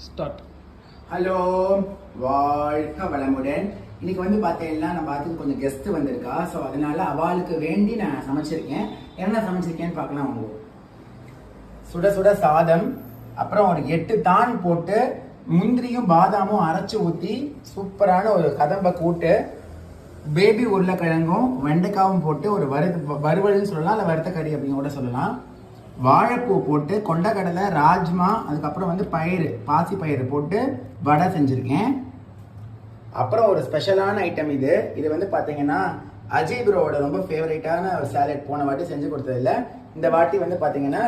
Start. Hello, வாழ்க வளமுடன். இன்னைக்கு வந்து பார்த்தீங்கன்னா நம்ம அதுக்கு கொஞ்சம் கெஸ்ட் வந்திருக்கா. ஸோ அதனால அவளுக்கு வேண்டி நான் சமைச்சிருக்கேன். என்ன சமைச்சிருக்கேன்னு பார்க்கலாம். உங்களுக்கு சுட சுட சாதம், அப்புறம் ஒரு 8 தான் போட்டு முந்திரியும் பாதாமும் அரைச்சி ஊற்றி சூப்பரான ஒரு கதம்ப கூட்டு, பேபி உருளைக்கிழங்கும் வெண்டைக்காவும் போட்டு ஒரு வறுவல்னு சொல்லலாம், இல்லை வறுத்த கறி அப்படின்னு கூட சொல்லலாம். வாழைப்பூ போட்டு கொண்டக்கடலை, ராஜ்மா, அதுக்கப்புறம் வந்து பயிறு, பாசி பயிறு போட்டு வடை செஞ்சுருக்கேன். அப்புறம் ஒரு ஸ்பெஷலான ஐட்டம் இது வந்து பார்த்தீங்கன்னா அஜய் ப்ரோவோட ரொம்ப ஃபேவரட்டான ஒரு சாலட். போன வாட்டி செஞ்சு கொடுத்ததில்ல, இந்த வாட்டி வந்து பார்த்தீங்கன்னா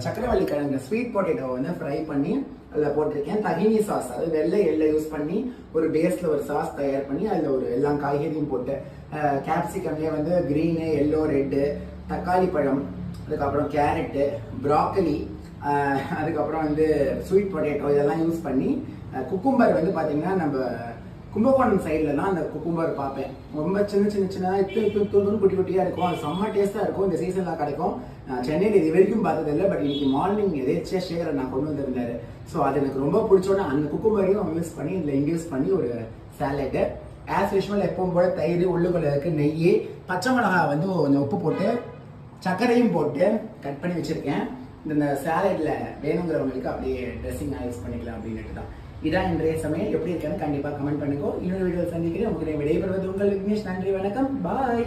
சக்கரவள்ளி கிழங்கு ஸ்வீட் பொட்டேட்டோ வந்து ஃப்ரை பண்ணி அதில் போட்டிருக்கேன். தகினி சாஸ், அது வெள்ளை எள்ளை யூஸ் பண்ணி ஒரு பேஸில் ஒரு சாஸ் தயார் பண்ணி அதில் ஒரு எல்லா காய்கறியும் போட்டு, கேப்சிகம்லேயே வந்து க்ரீனு, எல்லோ, ரெட்டு, தக்காளி பழம், அதுக்கப்புறம் கேரட்டு, ப்ராக்கலி, அதுக்கப்புறம் வந்து ஸ்வீட் பொட்டேட்டோ இதெல்லாம் யூஸ் பண்ணி, குக்கும்பர் வந்து பார்த்தீங்கன்னா நம்ம கும்பகோணம் சைட்லலாம் அந்த குக்கும்பர் பார்ப்பேன். ரொம்ப சின்ன தூள் குட்டி குட்டியாக இருக்கும். அது செம்ம டேஸ்ட்டாக இருக்கும். இந்த சீசனில் கிடைக்கும். சென்னையில் இது வரைக்கும் பார்த்ததில்லை. பட் இன்னைக்கு மார்னிங் எதேச்சியாக சேகரை நான் கொண்டு வந்திருந்தாரு. ஸோ அது எனக்கு ரொம்ப பிடிச்சோன்னா அந்த குக்கும்பரையும் யூஸ் பண்ணி இதில் இன்டியூஸ் பண்ணி ஒரு சாலட்டு. ஆஸ் யூஷுவல் எப்பவும் போல தயிர், உள்ளுக்குள்ள இருக்கு நெய், பச்சை மிளகாய் வந்து கொஞ்சம் உப்பு போட்டு சர்க்கரையும் போட்டு கட் பண்ணி வச்சுருக்கேன். இந்த சாலட்ல வேணுங்கிறவங்களுக்கு அப்படியே ட்ரெஸ்ஸிங் யூஸ் பண்ணிக்கலாம் அப்படின்ட்டு தான். இதான் இன்றைய சமையல். எப்படி இருக்குன்னு கண்டிப்பாக கமெண்ட் பண்ணிக்கோ. இன்னொரு வீடியோ சந்திக்கிறேன். உங்களுக்கு விடைபெறுவது உங்கள் விக்னேஷ். நன்றி, வணக்கம், பாய்.